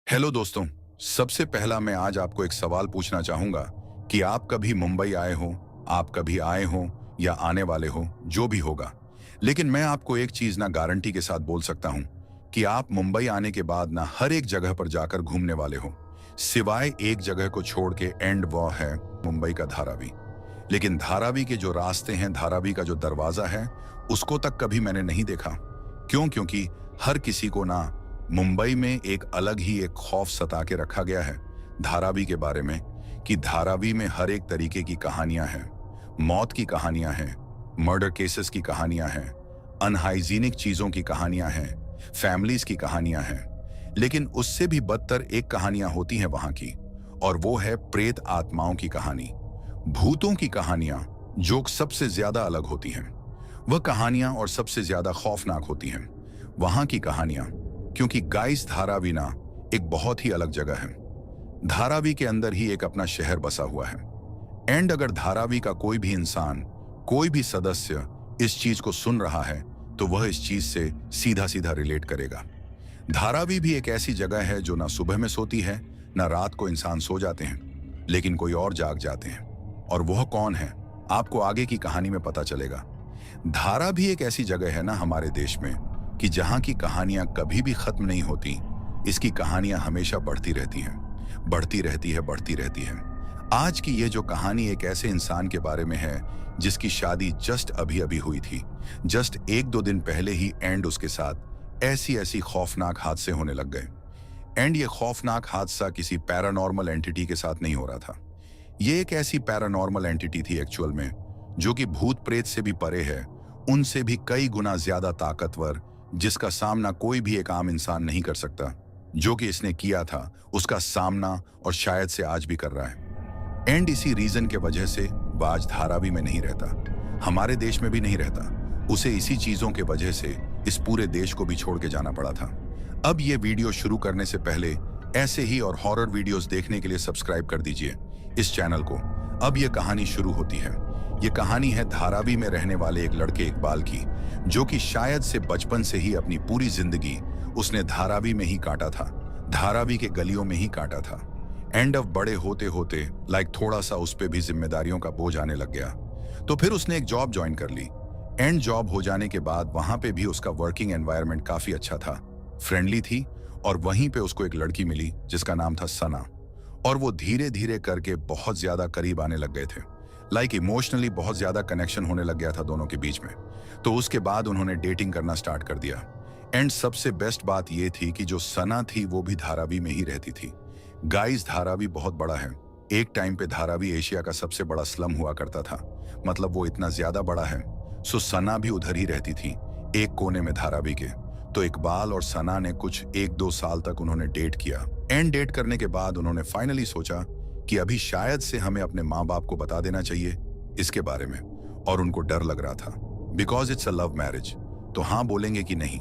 Hello दोस्तों। सबसे पहला मैं आज आपको एक सवाल पूछना चाहूंगा कि आप कभी मुंबई आए हो, आप कभी आए हो या आने वाले हो, जो भी होगा। लेकिन मैं आपको एक चीज ना गारंटी के साथ बोल सकता हूं कि आप मुंबई आने के बाद ना हर एक जगह पर जाकर घूमने वाले हो, सिवाय एक जगह को छोड़ के, एंड वो है मुंबई का धारावी। लेकिन धारावी के जो रास्ते हैं, धारावी का जो दरवाजा है, उसको तक कभी मैंने नहीं देखा। क्यों? क्योंकि हर किसी को ना मुंबई में एक अलग ही एक खौफ सता के रखा गया है धारावी के बारे में, कि धारावी में हर एक तरीके की कहानियां हैं, मौत की कहानियां हैं, मर्डर केसेस की कहानियां हैं, अनहाइजीनिक चीजों की कहानियां हैं, फैमिलीज की कहानियां हैं। लेकिन उससे भी बदतर एक कहानियां होती हैं वहां की, और वो है प्रेत आत्माओं की कहानी, भूतों की कहानियां, जो सबसे ज्यादा अलग होती हैं। वह कहानियां और सबसे ज्यादा खौफनाक होती हैं वहां की कहानियां, क्योंकि गाइस धारावी ना एक बहुत ही अलग जगह है। धारावी के अंदर ही एक अपना शहर बसा हुआ है। एंड अगर धारावी का कोई भी इंसान, कोई भी सदस्य इस चीज को सुन रहा है, तो वह इस चीज से सीधा सीधा रिलेट करेगा। धारावी भी एक ऐसी जगह है जो ना सुबह में सोती है, ना रात को इंसान सो जाते हैं, लेकिन कोई और जाग जाते हैं। और वह कौन है, आपको आगे की कहानी में पता चलेगा। धारा भी एक ऐसी जगह है ना हमारे देश में, कि जहां की कहानियां कभी भी खत्म नहीं होती। इसकी कहानियां हमेशा बढ़ती रहती हैं, बढ़ती रहती है, बढ़ती रहती है। आज की ये जो कहानी एक ऐसे इंसान के बारे में है जिसकी शादी जस्ट अभी अभी हुई थी। जस्ट एक दो दिन पहले ही एंड उसके साथ ऐसी ऐसी खौफनाक हादसे होने लग गए। एंड ये खौफनाक हादसा किसी पैरानॉर्मल एंटिटी के साथ नहीं हो रहा था। ये एक ऐसी पैरानॉर्मल एंटिटी थी एक्चुअल में, जो कि भूत प्रेत से भी परे है, उनसे भी कई गुना ज्यादा ताकतवर, जिसका सामना कोई भी एक आम इंसान नहीं कर सकता। जो कि इसने किया था उसका सामना और शायद से आज भी कर रहा है। एंड इसी रीजन के वजह से वह आज धारावी में नहीं रहता, हमारे देश में भी नहीं रहता। उसे इसी चीजों के वजह से इस पूरे देश को भी छोड़ के जाना पड़ा था। अब ये वीडियो शुरू करने से पहले ऐसे ही और हॉरर वीडियोस देखने के लिए सब्सक्राइब कर दीजिए इस चैनल को। अब ये कहानी शुरू होती है। ये कहानी है धारावी में रहने वाले एक लड़के इकबाल की, जो कि शायद से बचपन से ही अपनी पूरी जिंदगी उसने धारावी में ही काटा था, धारावी के गलियों में ही काटा था। एंड ऑफ बड़े होते होते थोड़ा सा उस पे भी जिम्मेदारियों का बोझ आने लग गया, तो फिर उसने एक जॉब ज्वाइन कर ली। एंड जॉब हो जाने के बाद वहां पे भी उसका वर्किंग एनवायरनमेंट काफी अच्छा था, फ्रेंडली थी। और वहीं पे उसको एक लड़की मिली जिसका नाम था सना, और वो धीरे धीरे करके बहुत ज्यादा करीब आने लग गए थे। इमोशनली बहुत ज्यादा कनेक्शन होने लग गया था दोनों के बीच में। तो उसके बाद उन्होंने डेटिंग करना स्टार्ट कर दिया। एंड सबसे बेस्ट बात यह थी कि जो सना थी वो भी धारावी में ही रहती थी। गाइस धारावी बहुत बड़ा है। एक टाइम पे धारावी एशिया का सबसे बड़ा स्लम हुआ करता था, मतलब वो इतना ज्यादा बड़ा है। सो सना भी उधर ही रहती थी, एक कोने में धारावी के। तो इकबाल और सना ने कुछ 1-2 साल तक उन्होंने डेट किया। एंड डेट करने के बाद उन्होंने फाइनली सोचा कि अभी शायद से हमें अपने माँ बाप को बता देना चाहिए इसके बारे में। और उनको डर लग रहा था, because it's a love marriage, तो हाँ बोलेंगे कि नहीं।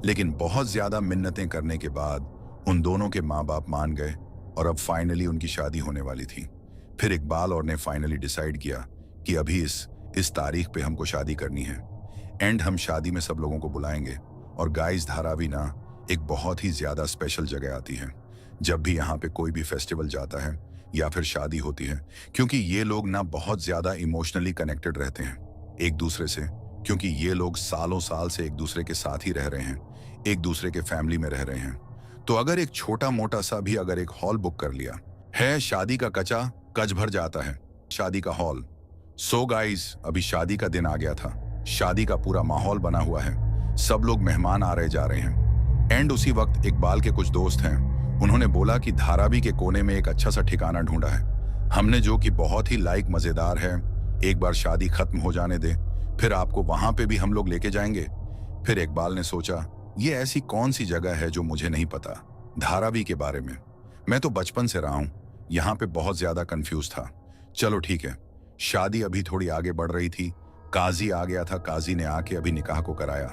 लेकिन बहुत ज्यादा मिन्नतें करने के बाद उन दोनों के माँ बाप मान गए, और अब फाइनली उनकी शादी होने वाली थी। फिर इकबाल और ने फाइनली डिसाइड किया कि अभी इस तारीख पे हमको शादी करनी है। एंड हम शादी में सब लोगों को बुलाएंगे। और गाइस धारावी ना एक बहुत ही ज्यादा स्पेशल जगह आती है जब भी यहाँ पे कोई भी फेस्टिवल जाता है या फिर शादी होती है, क्योंकि ये लोग ना बहुत ज्यादा इमोशनली कनेक्टेड रहते हैं एक दूसरे से, क्योंकि ये लोग सालों साल से एक दूसरे के साथ ही रह रहे हैं, एक दूसरे के फैमिली में रह रहे हैं। तो अगर एक छोटा मोटा सा भी अगर एक हॉल बुक कर लिया है, शादी का कच भर जाता है, शादी का हॉल। सो गाइस अभी शादी का दिन आ गया था, शादी का पूरा माहौल बना हुआ है, सब लोग मेहमान आ रहे जा रहे हैं। एंड उसी वक्त इकबाल के कुछ दोस्त हैं, उन्होंने बोला कि धारावी के कोने में एक अच्छा सा ठिकाना ढूंढा है हमने, जो कि बहुत ही मजेदार है। एक बार शादी खत्म हो जाने दे, फिर आपको वहां पे भी हम लोग लेके जाएंगे। फिर इकबाल ने सोचा, ये ऐसी कौन सी जगह है जो मुझे नहीं पता धारावी के बारे में, मैं तो बचपन से रहा हूं, यहाँ पे बहुत ज्यादा कंफ्यूज था। चलो ठीक है। शादी अभी थोड़ी आगे बढ़ रही थी, काजी आ गया था, काजी ने आके अभी निकाह को कराया।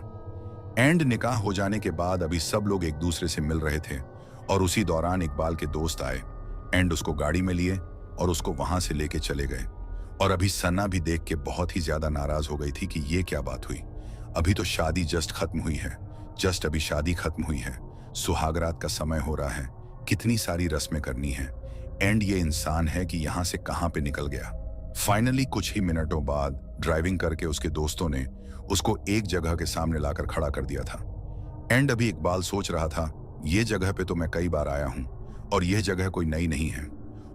एंड निकाह हो जाने के बाद अभी सब लोग एक दूसरे से मिल रहे थे, और उसी दौरान इकबाल के दोस्त आए एंड उसको गाड़ी में लिए और उसको वहां से लेके चले गए। और अभी सन्ना भी देख के बहुत ही ज्यादा नाराज हो गई थी कि ये क्या बात हुई, अभी तो शादी जस्ट खत्म हुई है, जस्ट अभी शादी खत्म हुई है, सुहागरात का समय हो रहा है, कितनी सारी रस्में करनी है, एंड ये इंसान है कि यहाँ से कहाँ पे निकल गया। फाइनली कुछ ही मिनटों बाद ड्राइविंग करके उसके दोस्तों ने उसको एक जगह के सामने लाकर खड़ा कर दिया था। एंड अभी इकबाल सोच रहा था, ये जगह पे तो मैं कई बार आया हूँ और यह जगह कोई नई नहीं है।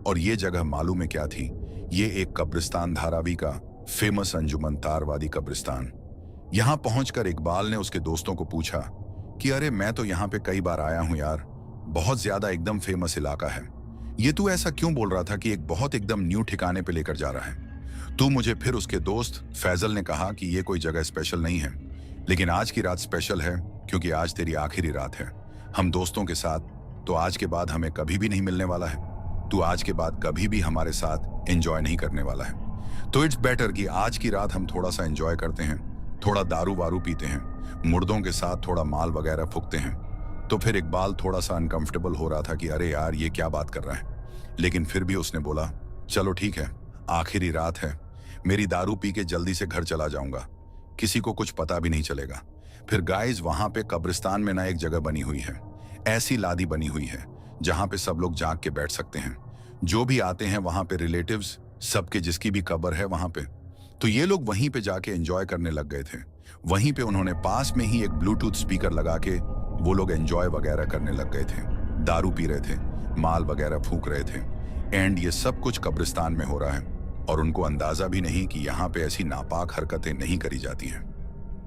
और ये जगह मालूम है क्या थी? ये एक कब्रिस्तान, धारावी का फेमस अंजुमन तारवादी कब्रिस्तान। यहाँ पहुंचकर इकबाल ने उसके दोस्तों को पूछा कि अरे मैं तो यहाँ पे कई बार आया हूँ यार, बहुत ज्यादा एकदम फेमस इलाका है। ये तू ऐसा क्यों बोल रहा था कि एक बहुत एकदम न्यू ठिकाने पे लेकर जा रहा है तू मुझे? फिर उसके दोस्त फैजल ने कहा कि ये कोई जगह स्पेशल नहीं है, लेकिन आज की रात स्पेशल है क्योंकि आज तेरी आखिरी रात है हम दोस्तों के साथ। तो आज के बाद हमें कभी भी नहीं मिलने वाला है। तू आज के बाद कभी भी हमारे साथ एंजॉय नहीं करने वाला है। तो इट्स बेटर कि आज की रात हम थोड़ा सा एंजॉय करते हैं, थोड़ा दारू वारू पीते हैं, मुर्दों के साथ थोड़ा माल वगैरह फूकते हैं। तो फिर इकबाल थोड़ा सा अनकंफर्टेबल हो रहा था कि अरे यार ये क्या बात कर रहा है, लेकिन फिर भी उसने बोला चलो ठीक है, आखिरी रात है, मेरी दारू पी के जल्दी से घर चला जाऊंगा, किसी को कुछ पता भी नहीं चलेगा। फिर गाइस वहां पे कब्रिस्तान में ना एक जगह बनी हुई है, ऐसी लादी बनी हुई है जहां पे सब लोग जाग के बैठ सकते हैं। जो भी आते हैं वहां पे रिलेटिव्स सबके, जिसकी भी कब्र है वहां पे, तो ये लोग वहीं पे जाके एंजॉय करने लग गए थे। वहीं पे उन्होंने पास में ही एक ब्लूटूथ स्पीकर लगा के वो लोग एंजॉय वगैरह करने लग गए थे, दारू पी रहे थे, माल वगैरह फूक रहे थे। एंड ये सब कुछ कब्रिस्तान में हो रहा है और उनको अंदाजा भी नहीं कि यहाँ पे ऐसी नापाक हरकतें नहीं करी जाती हैं।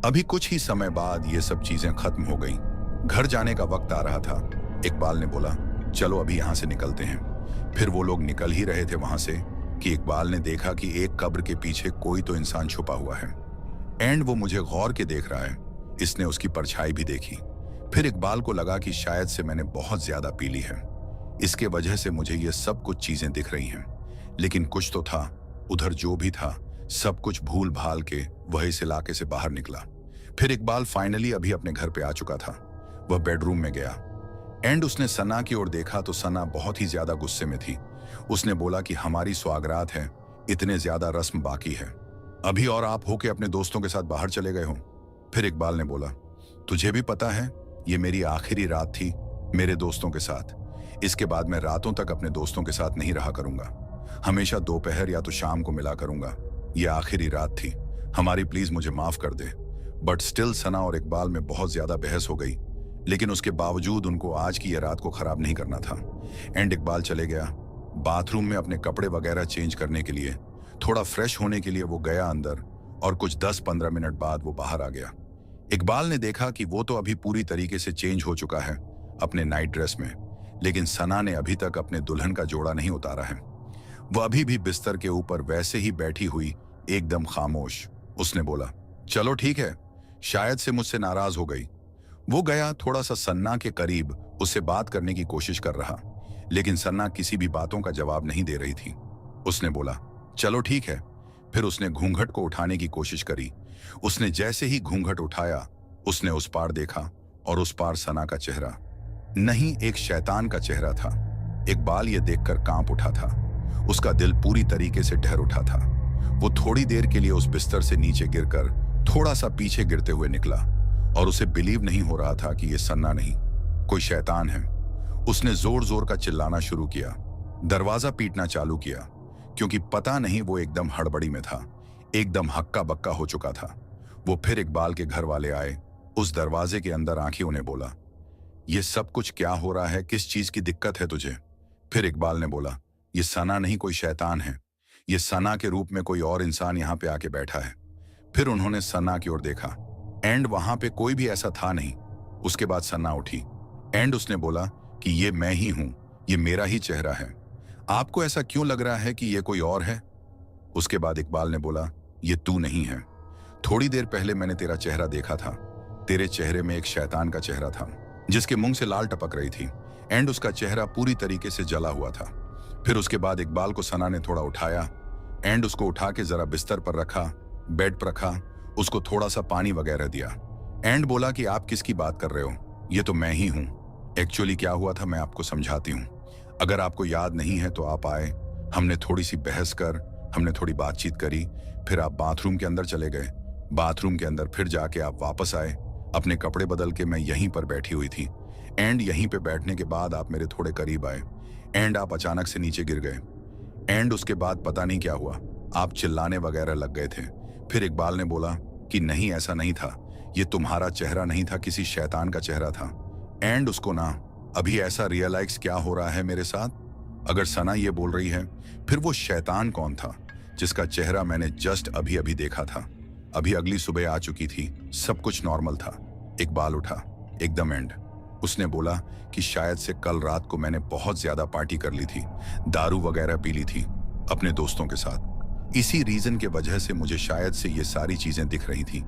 अभी कुछ ही समय बाद ये सब चीजें खत्म हो गई। घर जाने का वक्त आ रहा था। इकबाल ने बोला चलो अभी यहाँ से निकलते हैं। फिर वो लोग निकल ही रहे थे वहां से कि इकबाल ने देखा कि एक कब्र के पीछे कोई तो इंसान छुपा हुआ है। एंड वो मुझे गौर के देख रहा है। इसने उसकी परछाई भी देखी। फिर इकबाल को लगा कि शायद से मैंने बहुत ज्यादा पी ली है, इसके वजह से मुझे ये सब कुछ चीजें दिख रही हैं। लेकिन कुछ तो था, उधर जो भी था सब कुछ भूल भाल के वह इस इलाके से बाहर निकला। फिर इकबाल फाइनली अभी अपने घर पे आ चुका था। वह बेडरूम में गया एंड उसने सना की ओर देखा तो सना बहुत ही ज्यादा गुस्से में थी। उसने बोला कि हमारी स्वागरात है, इतने ज्यादा रस्म बाकी है अभी और आप होके अपने दोस्तों के साथ बाहर चले गए हो। फिर इकबाल ने बोला तुझे भी पता है ये मेरी आखिरी रात थी मेरे दोस्तों के साथ, इसके बाद मैं रातों तक अपने दोस्तों के साथ नहीं रहा करूंगा, हमेशा दोपहर या तो शाम को मिला करूंगा। ये आखिरी रात थी, हमारी प्लीज मुझे माफ कर दे। बट स्टिल सना और इकबाल में बहुत ज्यादा बहस हो गई, लेकिन उसके बावजूद उनको आज की यह रात को खराब नहीं करना था। एंड इकबाल चले गया बाथरूम में अपने कपड़े वगैरह चेंज करने के लिए, थोड़ा फ्रेश होने के लिए वो गया अंदर और कुछ 10-15 मिनट बाद वो बाहर आ गया। इकबाल ने देखा कि वो तो अभी पूरी तरीके से चेंज हो चुका है अपने नाइट ड्रेस में, लेकिन सना ने अभी तक अपने दुल्हन का जोड़ा नहीं उतारा है। वह अभी भी बिस्तर के ऊपर वैसे ही बैठी हुई एकदम खामोश। उसने बोला चलो ठीक है, शायद से मुझसे नाराज हो गई। वो गया थोड़ा सा सन्ना के करीब उससे बात करने की कोशिश कर रहा, लेकिन सन्ना किसी भी बातों का जवाब नहीं दे रही थी। उसने बोला चलो ठीक है। फिर उसने घूंघट को उठाने की कोशिश करी। उसने जैसे ही घूंघट उठाया उसने उस पार देखा और उस पार सना का चेहरा नहीं, एक शैतान का चेहरा था। इकबाल ये देखकर कांप उठा था, उसका दिल पूरी तरीके से डर उठा था। वो थोड़ी देर के लिए उस बिस्तर से नीचे गिरकर थोड़ा सा पीछे गिरते हुए निकला और उसे बिलीव नहीं हो रहा था कि ये सन्ना नहीं, कोई शैतान है। उसने जोर जोर का चिल्लाना शुरू किया, दरवाजा पीटना चालू किया, क्योंकि पता नहीं वो एकदम हड़बड़ी में था, एकदम हक्का बक्का हो चुका था। वो फिर इकबाल के घर वाले आए, उस दरवाजे के अंदर आंखी उन्हें बोला ये सब कुछ क्या हो रहा है, किस चीज की दिक्कत है तुझे? फिर इकबाल ने बोला ये सना नहीं, कोई शैतान है, ये सना के रूप में कोई और इंसान यहाँ पे आके बैठा है। फिर उन्होंने सना की ओर देखा एंड वहां पे कोई भी ऐसा था नहीं। उसके बाद सना उठी एंड उसने बोला कि ये मैं ही हूं, ये मेरा ही चेहरा है, आपको ऐसा क्यों लग रहा है कि ये कोई और है? उसके बाद इकबाल ने बोला ये तू नहीं है, थोड़ी देर पहले मैंने तेरा चेहरा देखा था, तेरे चेहरे में एक शैतान का चेहरा था जिसके मुंह से लाल टपक रही थी एंड उसका चेहरा पूरी तरीके से जला हुआ था। फिर उसके बाद इकबाल को सना ने थोड़ा उठाया एंड उसको उठा के जरा बिस्तर पर रखा, बेड पर रखा, उसको थोड़ा सा पानी वगैरह दिया एंड बोला कि आप किसकी बात कर रहे हो, ये तो मैं ही हूं। एक्चुअली क्या हुआ था मैं आपको समझाती हूँ, अगर आपको याद नहीं है तो आप आए, हमने थोड़ी सी बहस कर, हमने थोड़ी बातचीत करी, फिर आप बाथरूम के अंदर चले गए, बाथरूम के अंदर फिर जाके आप वापस आए, अपने कपड़े बदल के मैं यहीं पर बैठी हुई थी एंड यहीं पे बैठने के बाद आप मेरे थोड़े करीब आए एंड आप अचानक से नीचे गिर गए एंड उसके बाद पता नहीं क्या हुआ, आप चिल्लाने वगैरह लग गए थे। फिर इकबाल ने बोला कि नहीं, ऐसा नहीं था, ये तुम्हारा चेहरा नहीं था, किसी शैतान का चेहरा था। एंड उसको ना अभी ऐसा रियलाइज क्या हो रहा है मेरे साथ, अगर सना ये बोल रही है फिर वो शैतान कौन था जिसका चेहरा मैंने जस्ट अभी अभी देखा था। अभी अगली सुबह आ चुकी थी, सब कुछ नॉर्मल था। इकबाल उठा एकदम एंड उसने बोला कि शायद से कल रात को मैंने बहुत ज्यादा पार्टी कर ली थी, दारू वगैरह पी ली थी अपने दोस्तों के साथ, इसी रीजन के वजह से मुझे शायद से ये सारी चीजें दिख रही थी।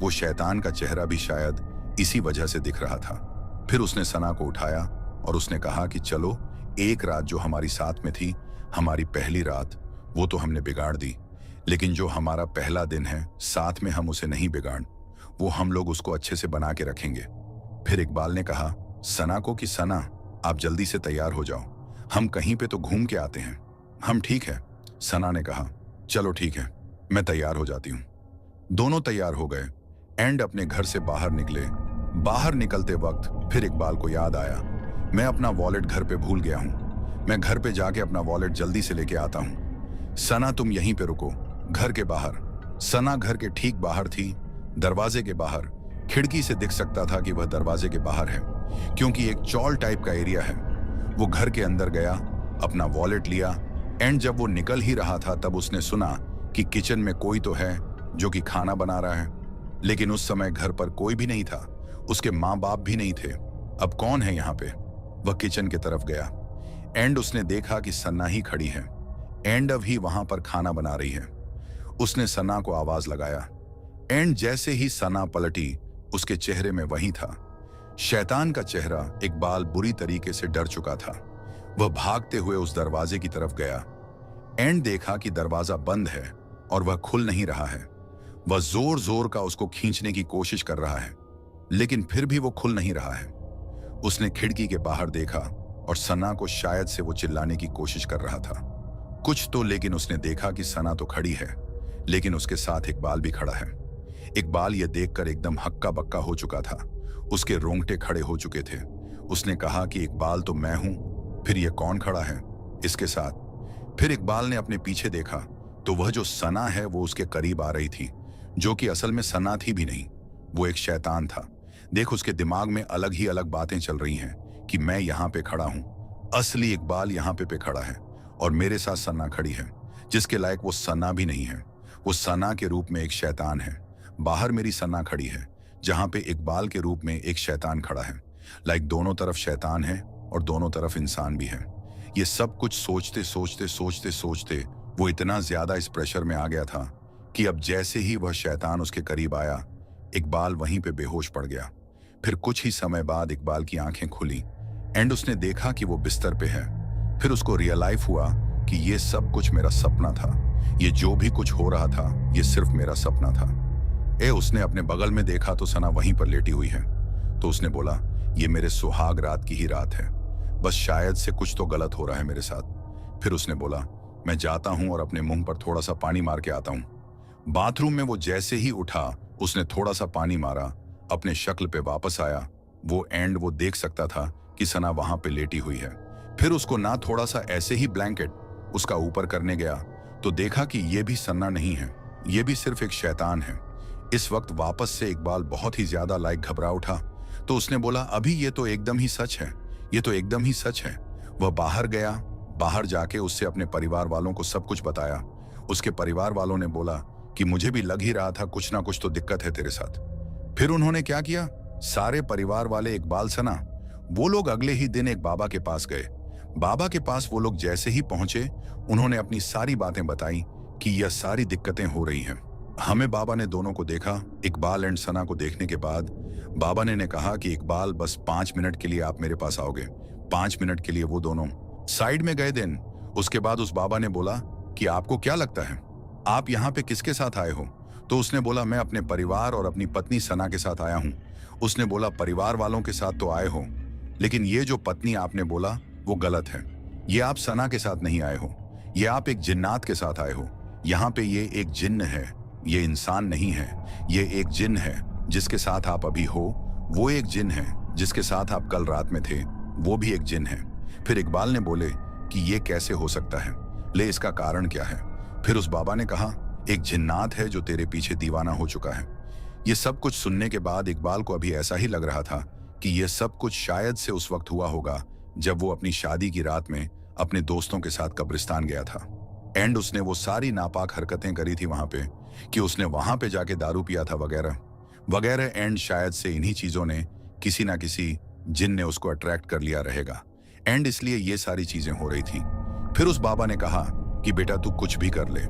वो शैतान का चेहरा भी शायद इसी वजह से दिख रहा था। फिर उसने सना को उठाया और उसने कहा कि चलो, एक रात जो हमारी साथ में थी, हमारी पहली रात, वो तो हमने बिगाड़ दी, लेकिन जो हमारा पहला दिन है साथ में, हम उसे नहीं बिगाड़, वो हम लोग उसको अच्छे से बना के रखेंगे। फिर इकबाल ने कहा सना को कि सना, आप जल्दी से तैयार हो जाओ, हम कहीं पे तो घूम के आते हैं। हम ठीक है, सना ने कहा चलो ठीक है, मैं तैयार हो जाती हूँ। दोनों तैयार हो गए एंड अपने घर से बाहर निकले। बाहर निकलते वक्त फिर इकबाल को याद आया, मैं अपना वॉलेट घर पे भूल गया हूँ, मैं घर पे जाके अपना वॉलेट जल्दी से लेके आता हूँ। सना तुम यहीं पे रुको, घर के बाहर। सना घर के ठीक बाहर थी, दरवाजे के बाहर, खिड़की से दिख सकता था कि वह दरवाजे के बाहर है, क्योंकि एक चौल टाइप का एरिया है। वो घर के अंदर गया, अपना वॉलेट लिया एंड जब वो निकल ही रहा था तब उसने सुना कि किचन में कोई तो है जो कि खाना बना रहा है, लेकिन उस समय घर पर कोई भी नहीं था, उसके माँ बाप भी नहीं थे। अब कौन है यहाँ पे? वह किचन की तरफ गया एंड उसने देखा कि सन्ना ही खड़ी है एंड अभी वहां पर खाना बना रही है। उसने सना को आवाज लगाया एंड जैसे ही सना पलटी, उसके चेहरे में वही था शैतान का चेहरा। इकबाल बुरी तरीके से डर चुका था। वह भागते हुए उस दरवाजे की तरफ गया एंड देखा कि दरवाजा बंद है और वह खुल नहीं रहा है। वह जोर जोर का उसको खींचने की कोशिश कर रहा है, लेकिन फिर भी वो खुल नहीं रहा है। उसने खिड़की के बाहर देखा और सना को शायद से वो चिल्लाने की कोशिश कर रहा था कुछ तो, लेकिन उसने देखा कि सना तो खड़ी है, लेकिन उसके साथ इकबाल भी खड़ा है। इकबाल ये देखकर एकदम हक्का बक्का हो चुका था, उसके रोंगटे खड़े हो चुके थे। उसने कहा कि इकबाल तो मैं हूं, फिर ये कौन खड़ा है इसके साथ? फिर इकबाल ने अपने पीछे देखा तो वह जो सना है वो उसके करीब आ रही थी, जो कि असल में सना थी भी नहीं, वो एक शैतान था। देख, उसके दिमाग में अलग ही अलग बातें चल रही हैं कि मैं यहाँ पे खड़ा हूँ, असली इकबाल यहाँ पे खड़ा है और मेरे साथ सना खड़ी है, जिसके लायक वो सना भी नहीं है। वो सना के रूप में एक शैतान है। बाहर मेरी सना खड़ी है, जहां पे इकबाल के रूप में एक शैतान खड़ा है। लाइक दोनों तरफ शैतान है और दोनों तरफ इंसान भी है। ये सब कुछ सोचते सोचते सोचते सोचते वो इतना ज्यादा इस प्रेशर में आ गया था कि अब जैसे ही वह शैतान उसके करीब आया, इकबाल वहीं पे बेहोश पड़ गया। फिर कुछ ही समय बाद इकबाल की आंखें खुली एंड उसने देखा कि वो बिस्तर पे है। फिर उसको रियलाइज हुआ कि ये सब कुछ मेरा सपना था, ये जो भी कुछ हो रहा था ये सिर्फ मेरा सपना था। उसने अपने बगल में देखा तो सना वहीं पर लेटी हुई है। तो उसने बोला ये मेरे सुहाग रात की ही रात है, बस शायद से कुछ तो गलत हो रहा है मेरे साथ। फिर उसने बोला मैं जाता हूं और अपने मुंह पर थोड़ा सा पानी मार के आता हूं। बाथरूम में वो जैसे ही उठा, उसने थोड़ा सा पानी मारा, अपने शक्ल पे वापस आया। वो देख सकता था कि सना वहां पे लेटी हुई है। फिर उसको ना थोड़ा सा ऐसे ही ब्लैंकेट उसका ऊपर करने गया तो देखा कि ये भी सन्ना नहीं है, ये भी सिर्फ एक शैतान है। इस वक्त वापस से इकबाल बहुत ही ज्यादा घबरा उठा। तो उसने बोला अभी ये तो एकदम ही सच है, ये तो एकदम ही सच है। वह बाहर गया, बाहर जाके उससे अपने परिवार वालों को सब कुछ बताया। उसके परिवार वालों ने बोला कि मुझे भी लग ही रहा था कुछ ना कुछ तो दिक्कत है तेरे साथ। फिर उन्होंने क्या किया, सारे परिवार वाले इकबाल सना, वो लोग अगले ही दिन एक बाबा के पास गए। बाबा के पास वो लोग जैसे ही पहुंचे, उन्होंने अपनी सारी बातें बताई कि यह सारी दिक्कतें हो रही हैं हमें। बाबा ने दोनों को देखा। इकबाल एंड सना को देखने के बाद बाबा ने कहा कि इकबाल बस 5 मिनट के लिए आप मेरे पास आओगे। 5 मिनट के लिए वो दोनों साइड में गए। दिन उसके बाद उस बाबा ने बोला कि आपको क्या लगता है आप यहाँ पे किसके साथ आए हो? तो उसने बोला मैं अपने परिवार और अपनी पत्नी सना के साथ आया हूँ। उसने बोला परिवार वालों के साथ तो आए हो, लेकिन ये जो पत्नी आपने बोला वो गलत है। ये आप सना के साथ नहीं आए हो, ये आप एक जिन्नात के साथ आए हो। यहाँ पे ये एक जिन्न है, ये इंसान नहीं है, ये एक जिन है जिसके साथ आप अभी हो। वो एक जिन है जिसके साथ आप कल रात में थे वो भी एक जिन है। फिर इकबाल ने बोले कि ये कैसे हो सकता है, ले इसका कारण क्या है। फिर उस बाबा ने कहा, एक जिन्नात है जो तेरे पीछे दीवाना हो चुका है। ये सब कुछ सुनने के बाद इकबाल को अभी ऐसा ही लग रहा था कि ये सब कुछ शायद से उस वक्त हुआ होगा जब वो अपनी शादी की रात में अपने दोस्तों के साथ कब्रिस्तान गया था। एंड उसने वो सारी नापाक हरकतें करी थी वहां पे, कि उसने वहां पे जाके दारू पिया था वगैरह वगैरह। एंड शायद से इन्हीं चीजों ने किसी ना किसी जिन ने उसको अट्रैक्ट कर लिया रहेगा। एंड इसलिए ये सारी चीजें हो रही थी। फिर उस बाबा ने कहा कि बेटा तू कुछ भी कर ले,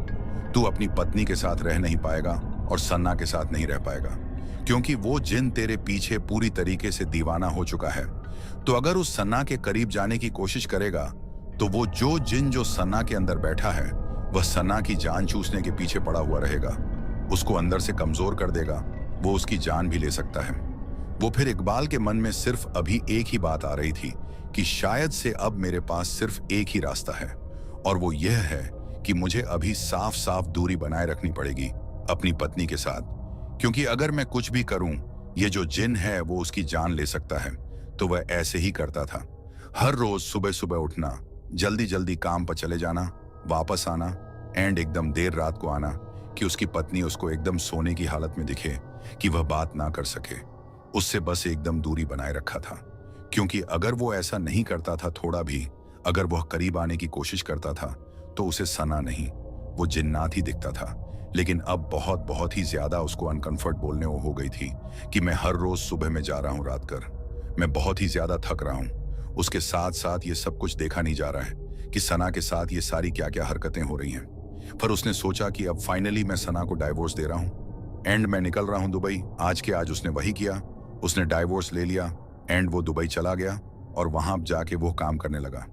तू अपनी पत्नी के साथ रह नहीं पाएगा और सन्ना के साथ नहीं रह पाएगा, क्योंकि वो जिन तेरे पीछे पूरी तरीके से दीवाना हो चुका है। तो अगर उस सन्ना के करीब जाने की कोशिश करेगा तो वो जो जिन जो सन्ना के अंदर बैठा है वह सन्ना की जान चूसने के पीछे पड़ा हुआ रहेगा, उसको अंदर से कमजोर कर देगा, वो उसकी जान भी ले सकता है। वो फिर इकबाल के मन में सिर्फ अभी एक ही बात आ रही थी कि शायद से अब मेरे पास सिर्फ एक ही रास्ता है, और वो यह है कि मुझे अभी साफ साफ दूरी बनाए रखनी पड़ेगी अपनी पत्नी के साथ, क्योंकि अगर मैं कुछ भी करूं ये जो जिन है वो उसकी जान ले सकता है। तो वह ऐसे ही करता था, हर रोज सुबह सुबह उठना, जल्दी जल्दी काम पर चले जाना, वापस आना एंड एकदम देर रात को आना कि उसकी पत्नी उसको एकदम सोने की हालत में दिखे कि वह बात ना कर सके। उससे बस एकदम दूरी बनाए रखा था, क्योंकि अगर वो ऐसा नहीं करता था थोड़ा भी, अगर वह करीब आने की कोशिश करता था तो उसे सना नहीं, वो जिन्नात ही दिखता था। लेकिन अब बहुत बहुत ही ज्यादा उसको अनकंफर्ट बोलने हो गई थी कि मैं हर रोज सुबह में जा रहा हूँ रात कर, मैं बहुत ही ज्यादा थक रहा हूँ। उसके साथ साथ ये सब कुछ देखा नहीं जा रहा है कि सना के साथ ये सारी क्या क्या हरकतें हो रही हैं। पर उसने सोचा कि अब फाइनली मैं सना को डाइवोर्स दे रहा हूँ एंड मैं निकल रहा हूँ दुबई। आज के आज उसने वही किया, उसने डाइवोर्स ले लिया एंड वो दुबई चला गया और वहां जाके वो काम करने लगा,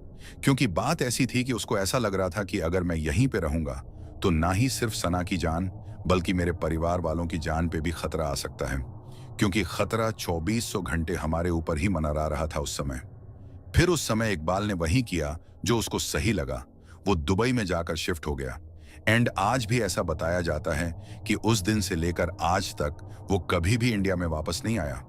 क्योंकि बात ऐसी थी कि उसको ऐसा लग रहा था कि अगर मैं यहीं पे रहूंगा तो ना ही सिर्फ सना की जान बल्कि मेरे परिवार वालों की जान पे भी खतरा आ सकता है, क्योंकि खतरा 2400 घंटे हमारे ऊपर ही मंडरा रहा था उस समय। फिर उस समय इकबाल ने वही किया जो उसको सही लगा, वो दुबई में जाकर शिफ्ट हो गया। एंड आज भी ऐसा बताया जाता है कि उस दिन से लेकर आज तक वो कभी भी इंडिया में वापस नहीं आया।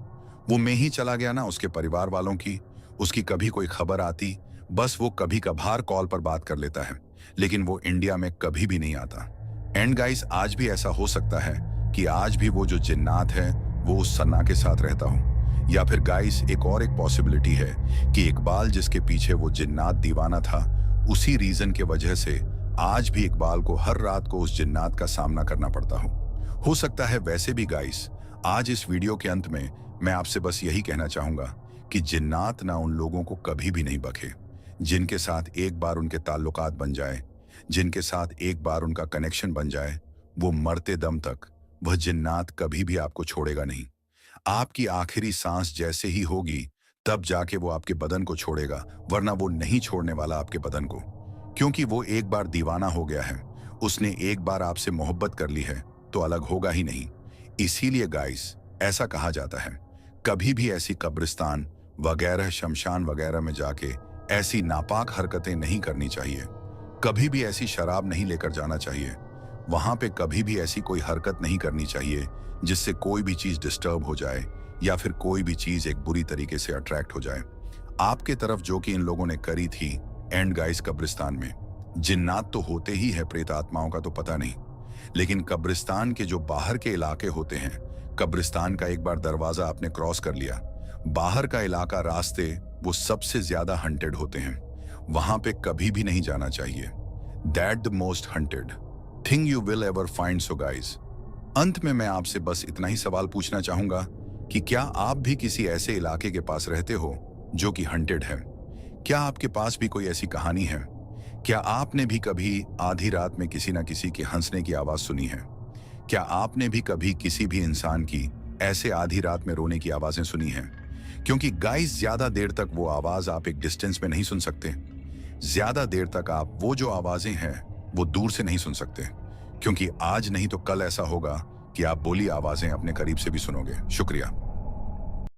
वो में ही चला गया ना उसके परिवार वालों की, उसकी कभी कोई खबर आती बस वो कभी कभार कॉल पर बात कर लेता है, लेकिन वो इंडिया में कभी भी नहीं आता। एंड गाइस, आज भी ऐसा हो सकता है कि आज भी वो जो जिन्नात है वो उस सन्ना के साथ रहता हो, या फिर गाइस एक पॉसिबिलिटी है कि इकबाल जिसके पीछे वो जिन्नात दीवाना था उसी रीजन के वजह से आज भी इकबाल को हर रात को उस जिन्नात का सामना करना पड़ता हो सकता है। वैसे भी गाइस, आज इस वीडियो के अंत में मैं आपसे बस यही कहना चाहूंगा कि जिन्नात ना उन लोगों को कभी भी नहीं बखे जिनके साथ एक बार उनके ताल्लुकात बन जाए, जिनके साथ एक बार उनका कनेक्शन बन जाए, वो मरते दम तक वह जिन्नात कभी भी आपको छोड़ेगा नहीं। आपकी आखिरी सांस जैसे ही होगी तब जाके वो आपके बदन को छोड़ेगा, वरना वो नहीं छोड़ने वाला आपके बदन को, क्योंकि वो एक बार दीवाना हो गया है, उसने एक बार आपसे मोहब्बत कर ली है तो अलग होगा ही नहीं। इसीलिए गाइस ऐसा कहा जाता है, कभी भी ऐसी कब्रिस्तान वगैरह शमशान वगैरह में जाके ऐसी नापाक हरकतें नहीं करनी चाहिए, कभी भी ऐसी शराब नहीं लेकर जाना चाहिए, वहां पे कभी भी ऐसी कोई हरकत नहीं करनी चाहिए जिससे कोई भी चीज डिस्टर्ब हो जाए या फिर कोई भी चीज एक बुरी तरीके से अट्रैक्ट हो जाए आपके तरफ, जो कि इन लोगों ने करी थी। एंड गाइस, कब्रिस्तान में जिन्नात तो होते ही है, प्रेत आत्माओं का तो पता नहीं, लेकिन कब्रिस्तान के जो बाहर के इलाके होते हैं, कब्रिस्तान का एक बार दरवाजा आपने क्रॉस कर लिया, बाहर का इलाका रास्ते वो सबसे ज्यादा हंटेड होते हैं, वहां पे कभी भी नहीं जाना चाहिए। That the most hunted thing you will ever find. So guys, अंत में मैं आपसे बस इतना ही सवाल पूछना चाहूंगा कि क्या आप भी किसी ऐसे इलाके के पास रहते हो जो कि हंटेड है? क्या आपके पास भी कोई ऐसी कहानी है? क्या आपने भी कभी आधी रात में किसी न किसी के हंसने की आवाज सुनी है? क्या आपने भी कभी किसी भी इंसान की ऐसे आधी रात में रोने की आवाजें सुनी हैं? क्योंकि गाइस, ज्यादा देर तक वो आवाज आप एक डिस्टेंस में नहीं सुन सकते, ज्यादा देर तक आप वो जो आवाजें हैं वो दूर से नहीं सुन सकते, क्योंकि आज नहीं तो कल ऐसा होगा कि आप बोली आवाजें अपने करीब से भी सुनोगे। शुक्रिया।